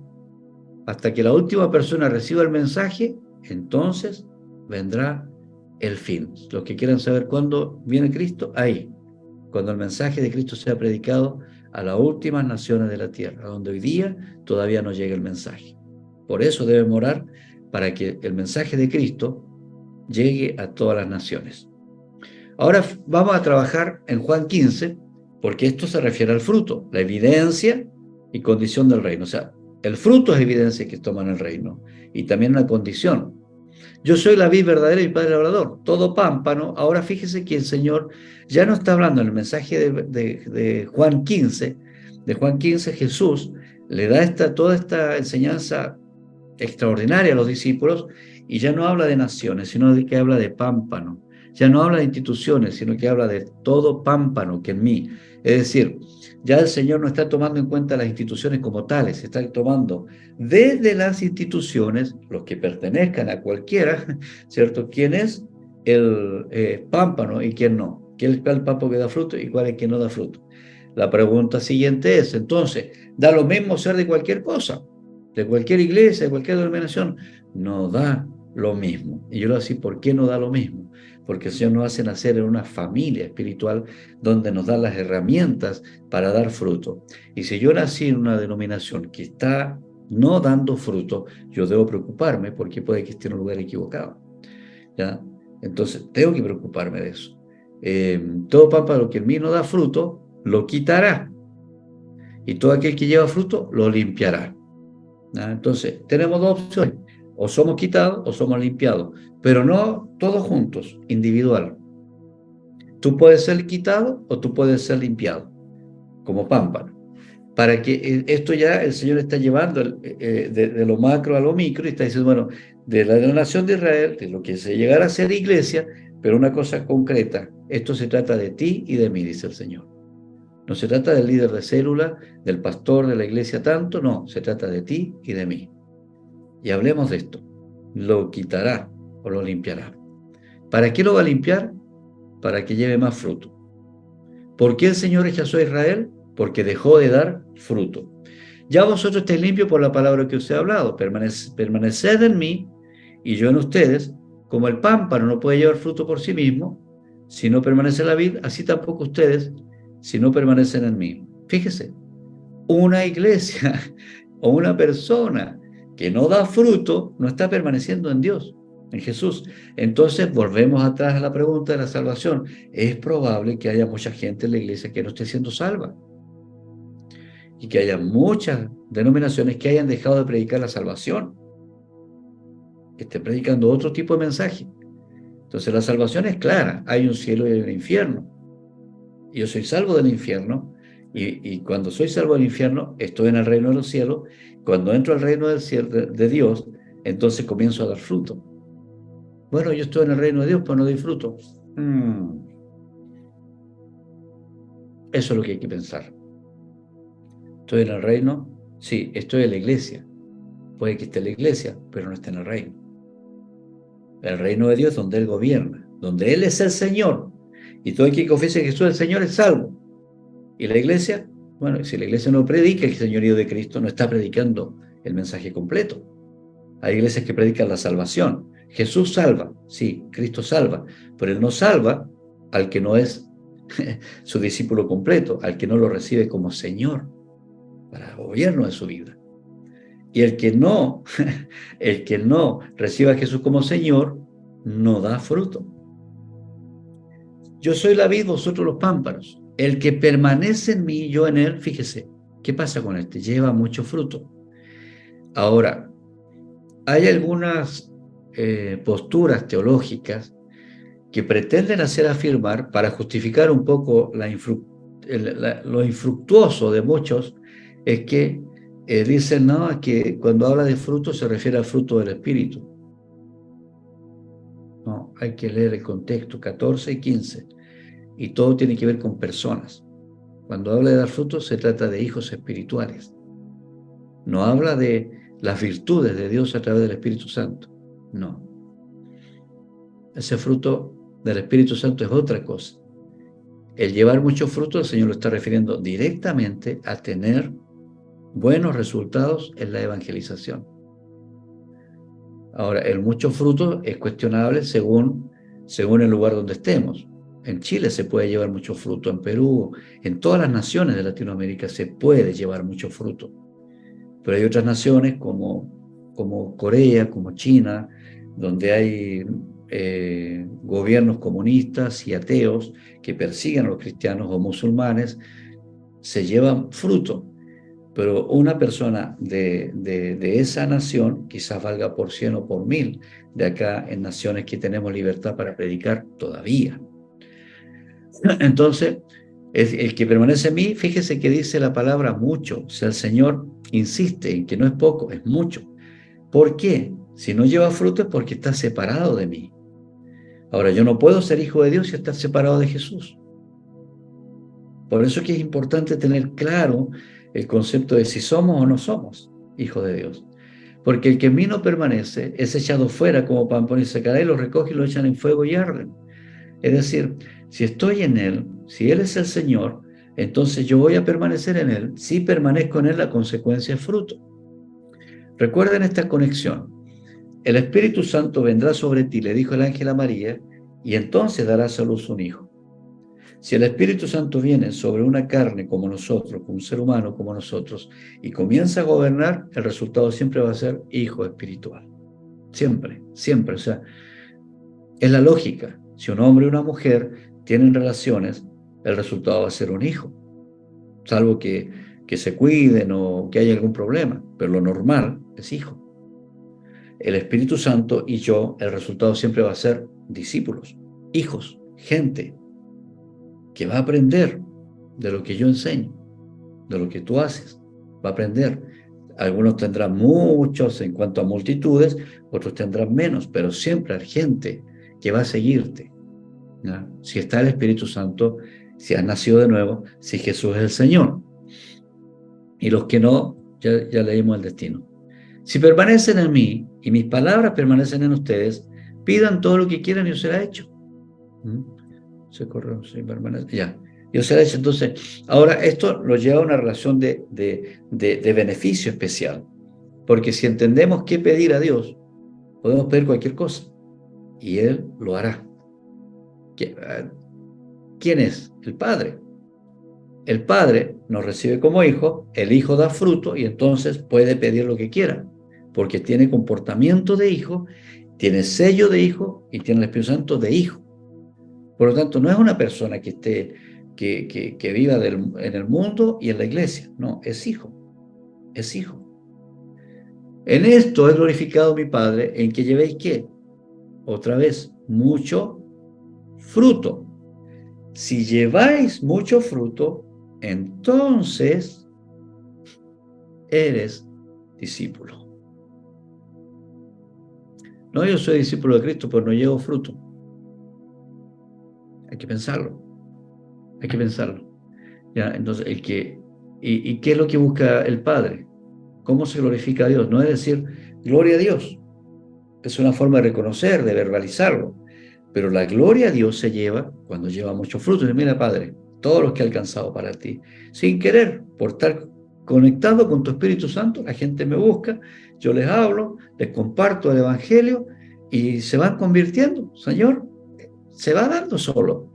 Speaker 1: hasta que la última persona reciba el mensaje, entonces vendrá el fin. Los que quieran saber cuándo viene Cristo, ahí, cuando el mensaje de Cristo sea predicado a las últimas naciones de la tierra, donde hoy día todavía no llega el mensaje. Por eso debemos orar para que el mensaje de Cristo llegue a todas las naciones. Ahora vamos a trabajar en Juan 15, porque esto se refiere al fruto, la evidencia y condición del reino. O sea, el fruto es evidencia que toman el reino, y también una condición. Yo soy la vid verdadera y mi padre el labrador. Todo pámpano. Ahora fíjese que el Señor ya no está hablando en el mensaje de Juan 15. De Juan 15, Jesús le da toda esta enseñanza extraordinaria a los discípulos, y ya no habla de naciones, sino de que habla de pámpano. Ya no habla de instituciones, sino que habla de todo pámpano que en mí. Es decir, ya el Señor no está tomando en cuenta las instituciones como tales, está tomando desde las instituciones, los que pertenezcan a cualquiera, ¿cierto? ¿Quién es el pámpano y quién no? ¿Cuál es el pámpano que da fruto y cuál es el que no da fruto? La pregunta siguiente es, entonces, ¿da lo mismo ser de cualquier cosa? De cualquier iglesia, de cualquier denominación? No da lo mismo. Y yo lo decía, ¿por qué no da lo mismo? Porque el Señor nos hace nacer en una familia espiritual donde nos da las herramientas para dar fruto. Y si yo nací en una denominación que está no dando fruto, yo debo preocuparme porque puede que esté en un lugar equivocado, ¿ya? Entonces, tengo que preocuparme de eso. Todo pámpano que en mí no da fruto, lo quitará. Y todo aquel que lleva fruto, lo limpiará. ¿Ya? Entonces, tenemos dos opciones. O somos quitados o somos limpiados. Pero no todos juntos, individual. Tú puedes ser quitado o tú puedes ser limpiado, como pámpano. Para que esto ya el Señor está llevando de lo macro a lo micro, y está diciendo, bueno, de la nación de Israel, de lo que se llegará a ser iglesia, pero una cosa concreta, esto se trata de ti y de mí, dice el Señor. No se trata del líder de célula, del pastor de la iglesia tanto, no, se trata de ti y de mí. Y hablemos de esto. Lo quitará o lo limpiará. ¿Para qué lo va a limpiar? Para que lleve más fruto. ¿Por qué el Señor rechazó a Israel? Porque dejó de dar fruto. Ya vosotros estáis limpios por la palabra que os he hablado. Permaneced en mí y yo en ustedes. Como el pámpano no puede llevar fruto por sí mismo, si no permanece en la vid, así tampoco ustedes, si no permanecen en mí. Fíjese, una iglesia o una persona que no da fruto no está permaneciendo en Dios, en Jesús. Entonces volvemos atrás a la pregunta de la salvación. Es probable que haya mucha gente en la iglesia que no esté siendo salva, y que haya muchas denominaciones que hayan dejado de predicar la salvación, que estén predicando otro tipo de mensaje. Entonces la salvación es clara, hay un cielo y hay un infierno. Yo soy salvo del infierno, y cuando soy salvo del infierno, estoy en el reino de los cielos. Cuando entro al reino del cielo, de Dios, entonces comienzo a dar fruto. Bueno, yo estoy en el reino de Dios, pero no doy fruto. Eso es lo que hay que pensar. ¿Estoy en el reino? Sí, estoy en la iglesia. Puede que esté en la iglesia, pero no esté en el reino. El reino de Dios, donde Él gobierna, donde Él es el Señor. Y todo el que confiese que Jesús es el Señor es salvo. ¿Y la iglesia? Bueno, si la iglesia no predica el señorío de Cristo, no está predicando el mensaje completo. Hay iglesias que predican la salvación. Jesús salva, sí, Cristo salva, pero Él no salva al que no es su discípulo completo, al que no lo recibe como Señor para el gobierno de su vida. Y el que no reciba a Jesús como Señor, no da fruto. Yo soy la vid, vosotros los pámpanos. El que permanece en mí, yo en él, fíjese, ¿qué pasa con este? Lleva mucho fruto. Ahora, hay algunas posturas teológicas que pretenden hacer afirmar, para justificar un poco lo infructuoso de muchos, es que dicen, no, que cuando habla de fruto se refiere al fruto del Espíritu. No, hay que leer el contexto 14 y 15, y todo tiene que ver con personas. Cuando habla de dar fruto se trata de hijos espirituales. No habla de las virtudes de Dios a través del Espíritu Santo. No. Ese fruto del Espíritu Santo es otra cosa. El llevar mucho fruto, el Señor lo está refiriendo directamente a tener buenos resultados en la evangelización. Ahora, el mucho fruto es cuestionable según el lugar donde estemos. En Chile se puede llevar mucho fruto, en Perú, en todas las naciones de Latinoamérica se puede llevar mucho fruto. Pero hay otras naciones como Corea, como China, donde hay gobiernos comunistas y ateos que persiguen a los cristianos o musulmanes se llevan fruto. Pero una persona de esa nación quizás valga por 100 o por 1000 de acá en naciones que tenemos libertad para predicar todavía. Entonces, el que permanece en mí, fíjese que dice la palabra mucho. O sea, el Señor insiste en que no es poco, es mucho. ¿Por qué? Si no lleva fruto es porque está separado de mí. Ahora, yo no puedo ser hijo de Dios si está separado de Jesús. Por eso es que es importante tener claro el concepto de si somos o no somos hijos de Dios. Porque el que en mí no permanece es echado fuera como pan y se cae, lo recoge y lo echan en fuego y arden. Es decir, si estoy en Él, si Él es el Señor, entonces yo voy a permanecer en Él. Si permanezco en Él, la consecuencia es fruto. Recuerden esta conexión. El Espíritu Santo vendrá sobre ti, le dijo el ángel a María, y entonces darás a luz un hijo. Si el Espíritu Santo viene sobre una carne como nosotros, como un ser humano como nosotros, y comienza a gobernar, el resultado siempre va a ser hijo espiritual. Siempre, siempre. O sea, es la lógica. Si un hombre y una mujer tienen relaciones, el resultado va a ser un hijo. Salvo que se cuiden o que haya algún problema. Pero lo normal es hijo. El Espíritu Santo y yo, el resultado siempre va a ser discípulos, hijos, gente que va a aprender de lo que yo enseño, de lo que tú haces. Va a aprender. Algunos tendrán muchos en cuanto a multitudes, otros tendrán menos, pero siempre hay gente que va a seguirte, ¿no? Si está el Espíritu Santo, si has nacido de nuevo, si Jesús es el Señor. Y los que no, ya leímos el destino. Si permanecen en mí y mis palabras permanecen en ustedes, pidan todo lo que quieran y os será hecho. Se corrió, sí, permanece, ya. Y os será hecho. Entonces, ahora esto lo lleva a una relación de beneficio especial. Porque si entendemos qué pedir a Dios, podemos pedir cualquier cosa y Él lo hará. ¿Quién es? El Padre. El Padre nos recibe como hijo, el Hijo da fruto y entonces puede pedir lo que quiera, porque tiene comportamiento de hijo, tiene sello de hijo y tiene el Espíritu Santo de hijo. Por lo tanto, no es una persona que esté que viva en el mundo y en la iglesia. No, es hijo. Es hijo. En esto he glorificado a mi Padre, en que llevéis ¿qué? Otra vez, mucho fruto. Si lleváis mucho fruto, entonces eres discípulo. No, yo soy discípulo de Cristo, pero no llevo fruto. Hay que pensarlo. Hay que pensarlo. ¿Ya? Entonces, ¿y qué es lo que busca el Padre? ¿Cómo se glorifica a Dios? No es decir, gloria a Dios. Es una forma de reconocer, de verbalizarlo. Pero la gloria a Dios se lleva cuando lleva mucho fruto. Y mira, Padre, todos los que he alcanzado para ti, sin querer, por estar conectado con tu Espíritu Santo, la gente me busca, yo les hablo, les comparto el Evangelio y se van convirtiendo. Señor, se va dando solo.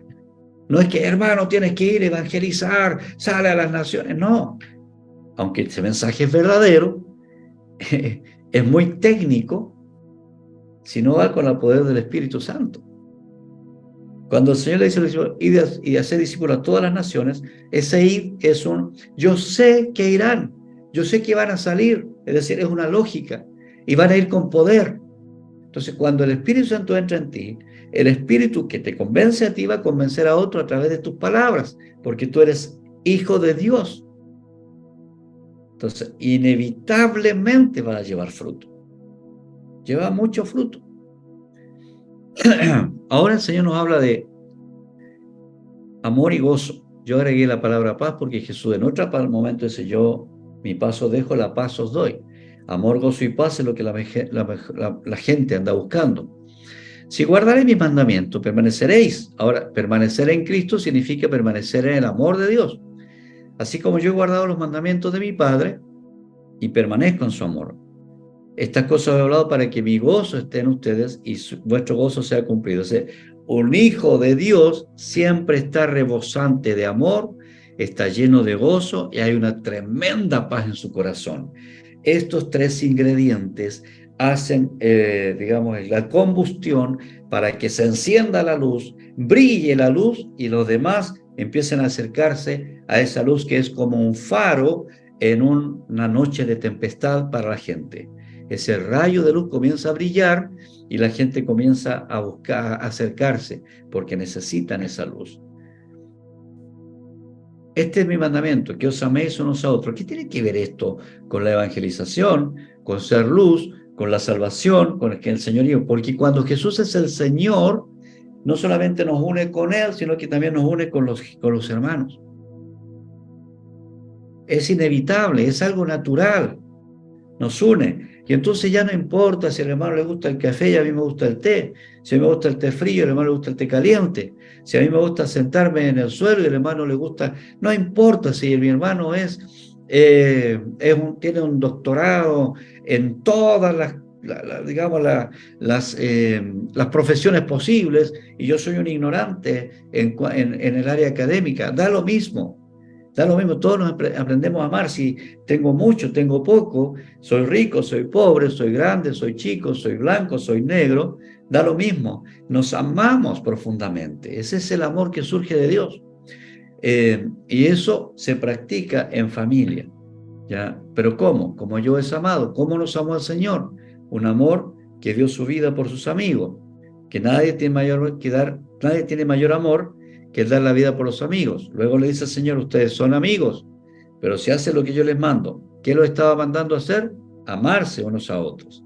Speaker 1: No es que, hermano, tienes que ir a evangelizar, sale a las naciones. No, aunque ese mensaje es verdadero, es muy técnico si no va con el poder del Espíritu Santo. Cuando el Señor le dice a los discípulos, id y hacer discípulos a todas las naciones, ese ir es yo sé que irán, yo sé que van a salir, es decir, es una lógica, y van a ir con poder. Entonces, cuando el Espíritu Santo entra en ti, el Espíritu que te convence a ti va a convencer a otro a través de tus palabras, porque tú eres hijo de Dios. Entonces, inevitablemente va a llevar fruto. Lleva mucho fruto. Ahora el Señor nos habla de amor y gozo. Yo agregué la palabra paz porque Jesús en otro momento dice, yo mi paz os dejo, la paz os doy. Amor, gozo y paz es lo que la gente anda buscando. Si guardaréis mis mandamientos, permaneceréis. Ahora, permanecer en Cristo significa permanecer en el amor de Dios. Así como yo he guardado los mandamientos de mi Padre y permanezco en su amor. Estas cosas he hablado para que mi gozo esté en ustedes y vuestro gozo sea cumplido. O sea, un hijo de Dios siempre está rebosante de amor, está lleno de gozo y hay una tremenda paz en su corazón. Estos tres ingredientes hacen, digamos, la combustión para que se encienda la luz, brille la luz y los demás empiecen a acercarse a esa luz que es como un faro en una noche de tempestad para la gente. Ese rayo de luz comienza a brillar y la gente comienza a buscar, a acercarse porque necesitan esa luz. Este es mi mandamiento, que os améis unos a otros. ¿Qué tiene que ver esto con la evangelización, con ser luz, con la salvación, con el señorío? Porque cuando Jesús es el Señor, no solamente nos une con Él, sino que también nos une con los hermanos. Es inevitable, es algo natural, nos une. Y entonces ya no importa si al hermano le gusta el café y a mí me gusta el té, si a mí me gusta el té frío y al hermano le gusta el té caliente, si a mí me gusta sentarme en el suelo y al hermano le gusta, no importa si mi hermano tiene un doctorado en todas digamos, las profesiones posibles y yo soy un ignorante en el área académica, da lo mismo. Da lo mismo, todos nos aprendemos a amar. Si tengo mucho, tengo poco, soy rico, soy pobre, soy grande, soy chico, soy blanco, soy negro, da lo mismo. Nos amamos profundamente. Ese es el amor que surge de Dios. Y eso se practica en familia. ¿Ya? Pero ¿cómo? Como yo es amado. ¿Cómo nos amó el Señor? Un amor que dio su vida por sus amigos. Que nadie tiene mayor amor que dar la vida por los amigos. Luego le dice al Señor, ustedes son amigos, pero si hacen lo que yo les mando, ¿qué lo estaba mandando a hacer? Amarse unos a otros.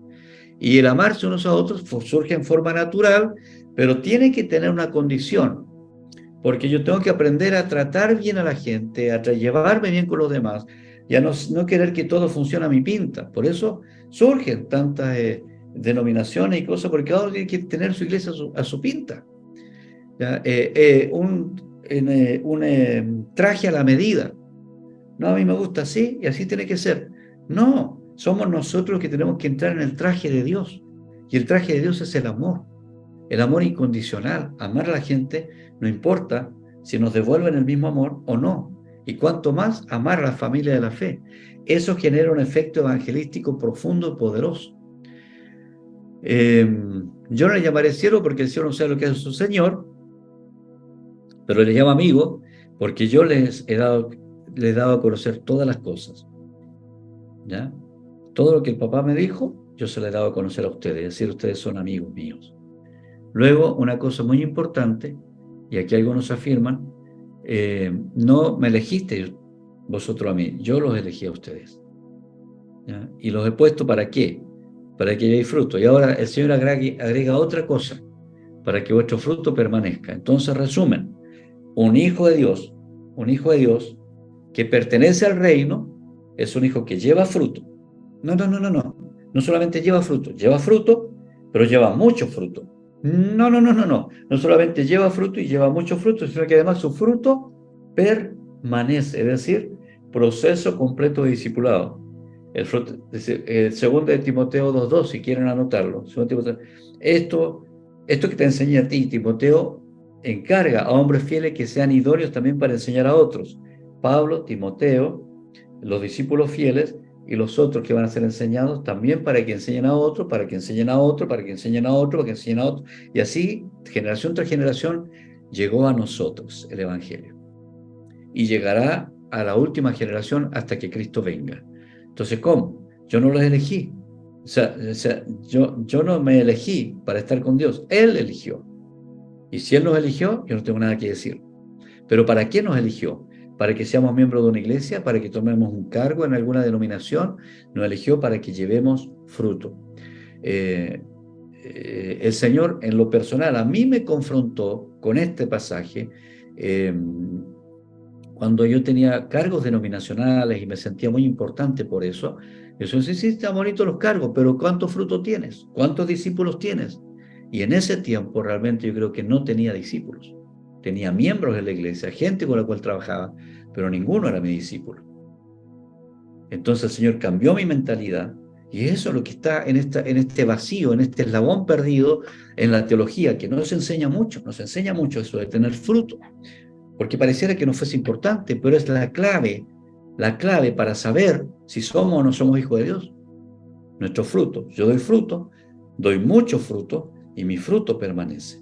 Speaker 1: Y el amarse unos a otros surge en forma natural, pero tiene que tener una condición, porque yo tengo que aprender a tratar bien a la gente, a llevarme bien con los demás, y a no querer que todo funcione a mi pinta. Por eso surgen tantas denominaciones y cosas, porque cada uno tiene que tener su iglesia a su pinta. ¿Ya? Un traje a la medida. No, a mí me gusta así y así tiene que ser. No, somos nosotros los que tenemos que entrar en el traje de Dios. Y el traje de Dios es el amor incondicional. Amar a la gente, no importa si nos devuelven el mismo amor o no. Y cuanto más, amar a la familia de la fe. Eso genera un efecto evangelístico profundo y poderoso. Yo no le llamaré cielo porque el cielo no sabe lo que es su Señor, pero les llamo amigos porque yo les he dado a conocer todas las cosas. ¿Ya? Todo lo que el papá me dijo, yo se lo he dado a conocer a ustedes, es decir, ustedes son amigos míos. Luego, una cosa muy importante, y aquí algunos afirman, no me elegiste vosotros a mí, yo los elegí a ustedes. ¿Ya? Y los he puesto ¿para qué? Para que llevéis fruto. Y ahora el Señor agrega otra cosa, para que vuestro fruto permanezca. Entonces, resumen, un hijo de Dios que pertenece al reino, es un hijo que lleva fruto. No solamente lleva fruto, pero lleva mucho fruto. No solamente lleva fruto y lleva mucho fruto, sino que además su fruto permanece, es decir, proceso completo de discipulado. El 2 de Timoteo 2:2, si quieren anotarlo. Esto que te enseña a ti, Timoteo, encarga a hombres fieles que sean idóneos también para enseñar a otros. Pablo, Timoteo, los discípulos fieles y los otros que van a ser enseñados también para que enseñen a otro, para que enseñen a otro, para que enseñen a otro, para que enseñen a otro. Y así, generación tras generación, llegó a nosotros el Evangelio. Y llegará a la última generación hasta que Cristo venga. Entonces, ¿cómo? Yo no los elegí. O sea, yo no me elegí para estar con Dios. Él eligió. Y si Él nos eligió, yo no tengo nada que decir. Pero ¿para qué nos eligió? ¿Para que seamos miembros de una iglesia? ¿Para que tomemos un cargo en alguna denominación? Nos eligió para que llevemos fruto. El Señor, en lo personal, a mí me confrontó con este pasaje cuando yo tenía cargos denominacionales y me sentía muy importante por eso. Eso sí, están bonitos los cargos, pero ¿cuántos frutos tienes? ¿Cuántos discípulos tienes? Y en ese tiempo realmente yo creo que no tenía discípulos. Tenía miembros de la iglesia, gente con la cual trabajaba, pero ninguno era mi discípulo. Entonces el Señor cambió mi mentalidad y eso es lo que está en este vacío, en este eslabón perdido en la teología, que no nos enseña mucho eso de tener fruto, porque pareciera que no fuese importante, pero es la clave para saber si somos o no somos hijos de Dios. nuestros frutos. Yo doy fruto, doy mucho fruto y mi fruto permanece.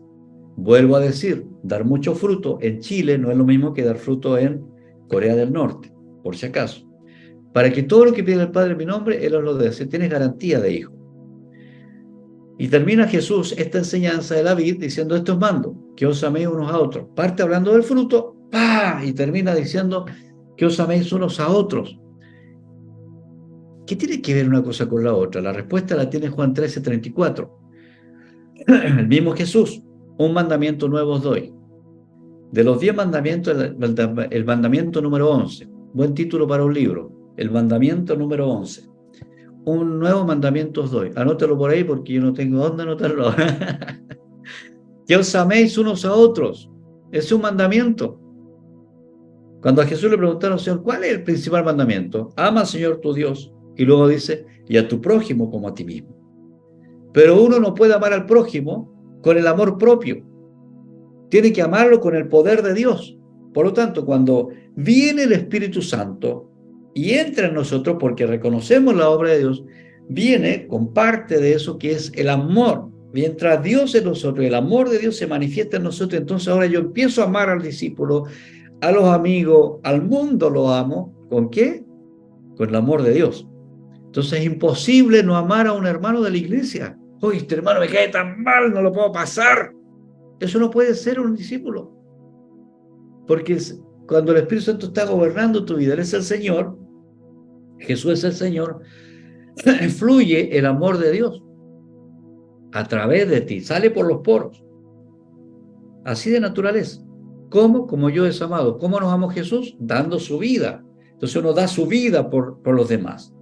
Speaker 1: Vuelvo a decir, dar mucho fruto en Chile no es lo mismo que dar fruto en Corea del Norte, por si acaso. Para que todo lo que pide el Padre en mi nombre, Él os lo dé. Si tienes garantía de hijo. Y termina Jesús esta enseñanza de la vid diciendo: esto os mando, que os améis unos a otros. Parte hablando del fruto, ¡pah! Y termina diciendo que os améis unos a otros. ¿Qué tiene que ver una cosa con la otra? La respuesta la tiene Juan 13:34. El mismo Jesús: un mandamiento nuevo os doy. De los 10 mandamientos, el mandamiento número 11. Buen título para un libro. El mandamiento número 11. Un nuevo mandamiento os doy. Anótalo por ahí porque yo no tengo dónde anotarlo. Que os améis unos a otros. Es un mandamiento. Cuando a Jesús le preguntaron: Señor, ¿cuál es el principal mandamiento? Ama al Señor tu Dios. Y luego dice: y a tu prójimo como a ti mismo. Pero uno no puede amar al prójimo con el amor propio. Tiene que amarlo con el poder de Dios. Por lo tanto, cuando viene el Espíritu Santo y entra en nosotros, porque reconocemos la obra de Dios, viene con parte de eso que es el amor. Mientras Dios en nosotros, el amor de Dios se manifiesta en nosotros, entonces ahora yo empiezo a amar al discípulo, a los amigos, al mundo lo amo. ¿Con qué? Con el amor de Dios. Entonces es imposible no amar a un hermano de la iglesia. Oye, este hermano me cae tan mal, no lo puedo pasar. Eso no puede ser un discípulo. Porque cuando el Espíritu Santo está gobernando tu vida, Él es el Señor, Jesús es el Señor, fluye el amor de Dios a través de ti, sale por los poros. Así de naturaleza. ¿Cómo? Como yo es amado. ¿Cómo nos amó Jesús? Dando su vida. Entonces uno da su vida por los demás.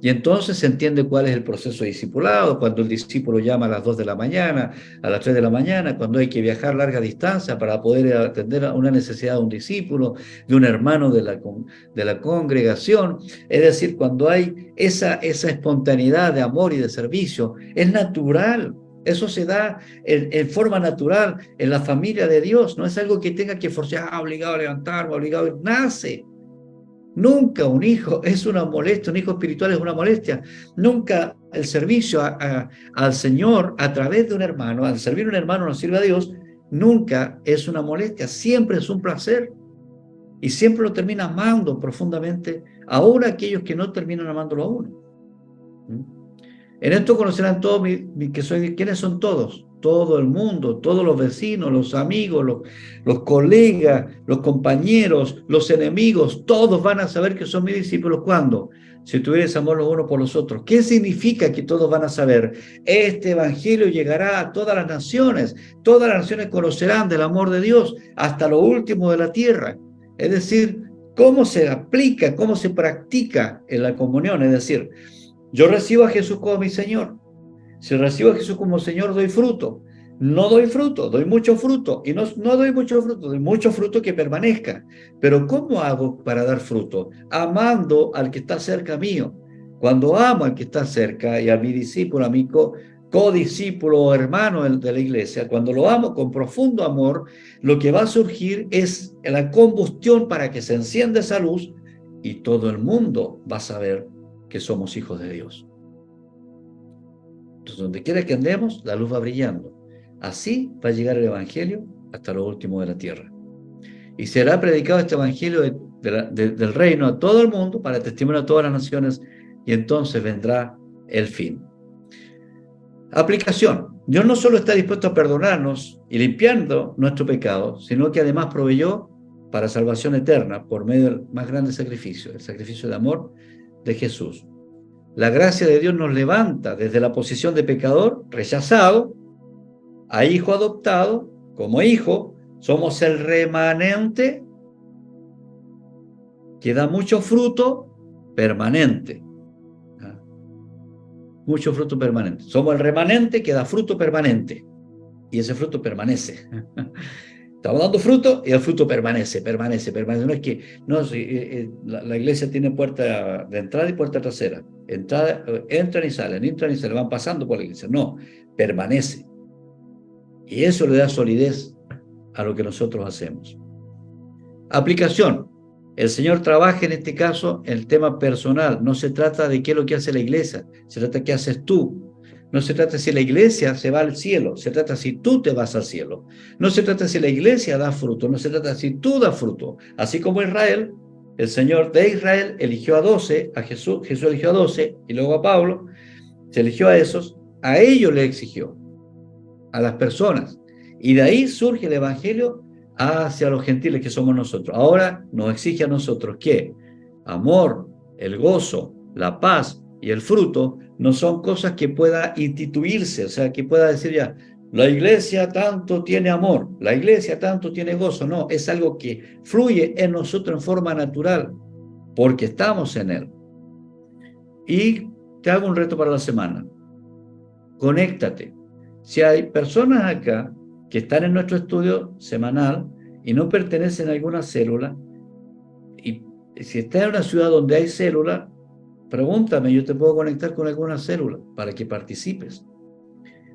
Speaker 1: Y entonces se entiende cuál es el proceso de discipulado, cuando el discípulo llama a las 2 de la mañana, a las 3 de la mañana, cuando hay que viajar larga distancia para poder atender a una necesidad de un discípulo, de un hermano de la congregación. Es decir, cuando hay esa espontaneidad de amor y de servicio, es natural. Eso se da en forma natural en la familia de Dios. No es algo que tenga que forzar, obligado a levantarme, obligado, nace. Nunca un hijo es una molestia, un hijo espiritual es una molestia. Nunca el servicio al Señor a través de un hermano, al servir a un hermano nos sirve a Dios, nunca es una molestia, siempre es un placer. Y siempre lo termina amando profundamente, aún aquellos que no terminan amándolo a uno. En esto conocerán todos ¿quiénes son todos? Todo el mundo, todos los vecinos, los amigos, los colegas, los compañeros, los enemigos, todos van a saber que son mis discípulos. ¿Cuándo? Si tuvieres amor los unos por los otros. ¿Qué significa que todos van a saber? Este evangelio llegará a todas las naciones conocerán del amor de Dios hasta lo último de la tierra. Es decir, ¿cómo se aplica, cómo se practica en la comunión? Es decir, yo recibo a Jesús como mi Señor. Si recibo a Jesús como Señor, doy fruto. No doy fruto, doy mucho fruto. Y no doy mucho fruto, doy mucho fruto que permanezca. Pero ¿cómo hago para dar fruto? Amando al que está cerca mío. Cuando amo al que está cerca y a mi discípulo, a mi codiscípulo o hermano de la iglesia, cuando lo amo con profundo amor, lo que va a surgir es la combustión para que se encienda esa luz y todo el mundo va a saber que somos hijos de Dios. Entonces, donde quiera que andemos, la luz va brillando. Así va a llegar el Evangelio hasta lo último de la tierra. Y será predicado este Evangelio del reino a todo el mundo, para testimonio a todas las naciones, y entonces vendrá el fin. Aplicación. Dios no solo está dispuesto a perdonarnos y limpiando nuestro pecado, sino que además proveyó para salvación eterna por medio del más grande sacrificio, el sacrificio de amor de Jesús. La gracia de Dios nos levanta desde la posición de pecador, rechazado, a hijo adoptado. Como hijo, somos el remanente que da mucho fruto permanente. Mucho fruto permanente. Somos el remanente que da fruto permanente. Y ese fruto permanece. Estamos dando fruto y el fruto permanece. No es que la iglesia tiene puerta de entrada y puerta trasera. Entran y salen, van pasando por la iglesia. No, permanece. Y eso le da solidez a lo que nosotros hacemos. Aplicación. El Señor trabaja en este caso en el tema personal. No se trata de qué es lo que hace la iglesia, se trata de qué haces tú. No se trata si la iglesia se va al cielo, se trata si tú te vas al cielo. No se trata si la iglesia da fruto, no se trata si tú das fruto. Así como Israel, el Señor de Israel eligió a 12, a Jesús eligió a 12 y luego a Pablo, se eligió a esos, a ellos le exigió, a las personas. Y de ahí surge el evangelio hacia los gentiles que somos nosotros. Ahora nos exige a nosotros que amor, el gozo, la paz y el fruto no son cosas que pueda instituirse, o sea, que pueda decir ya, la iglesia tanto tiene amor, la iglesia tanto tiene gozo. No, es algo que fluye en nosotros en forma natural, porque estamos en él. Y te hago un reto para la semana. Conéctate. Si hay personas acá que están en nuestro estudio semanal y no pertenecen a alguna célula, y si estás en una ciudad donde hay célula, pregúntame, yo te puedo conectar con alguna célula para que participes.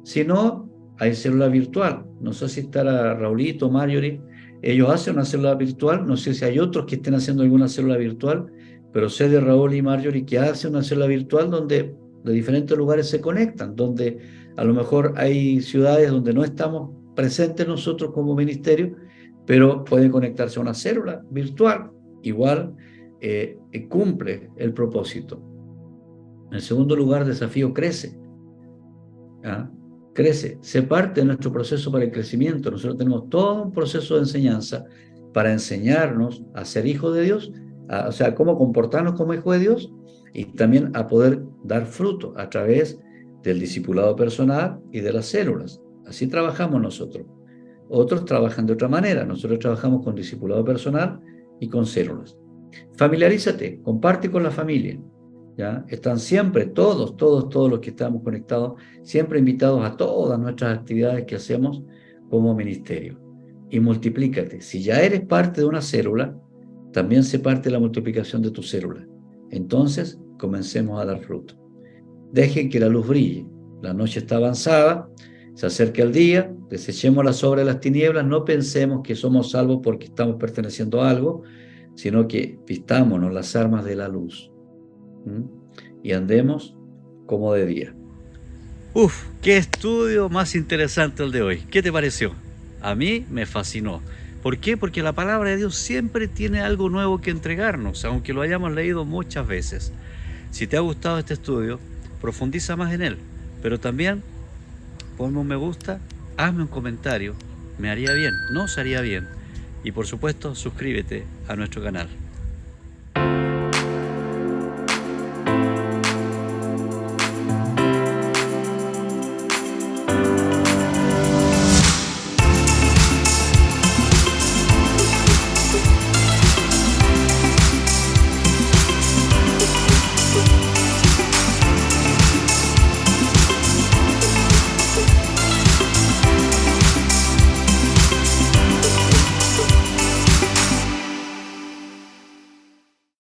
Speaker 1: Si no, hay célula virtual. No sé si estará Raulito, Marjorie. Ellos hacen una célula virtual. No sé si hay otros que estén haciendo alguna célula virtual, pero sé de Raúl y Marjorie que hacen una célula virtual donde de diferentes lugares se conectan, donde a lo mejor hay ciudades donde no estamos presentes nosotros como ministerio, pero pueden conectarse a una célula virtual. Igual cumple el propósito. En segundo lugar, desafío crece. ¿Ah? Crece, se parte de nuestro proceso para el crecimiento. Nosotros tenemos todo un proceso de enseñanza para enseñarnos a ser hijos de Dios, o sea, cómo comportarnos como hijos de Dios y también a poder dar fruto a través del discipulado personal y de las células. Así trabajamos nosotros. Otros trabajan de otra manera. Nosotros trabajamos con discipulado personal y con células. Familiarízate, comparte con la familia. ¿Ya? Están siempre, todos los que estamos conectados, siempre invitados a todas nuestras actividades que hacemos como ministerio. Y multiplícate. Si ya eres parte de una célula, también se parte de la multiplicación de tu célula. Entonces, comencemos a dar fruto. Dejen que la luz brille. La noche está avanzada, se acerca el día, desechemos las obras de las tinieblas, no pensemos que somos salvos porque estamos perteneciendo a algo, sino que vistámonos las armas de la luz. Y andemos como de día. Uf, qué estudio más interesante el de hoy. ¿Qué te pareció? A mí me fascinó. ¿Por qué? Porque la palabra de Dios siempre tiene algo nuevo que entregarnos, aunque lo hayamos leído muchas veces. Si te ha gustado este estudio, profundiza más en él, pero también ponme un me gusta, hazme un comentario, me haría bien, nos haría bien. Y por supuesto, suscríbete a nuestro canal.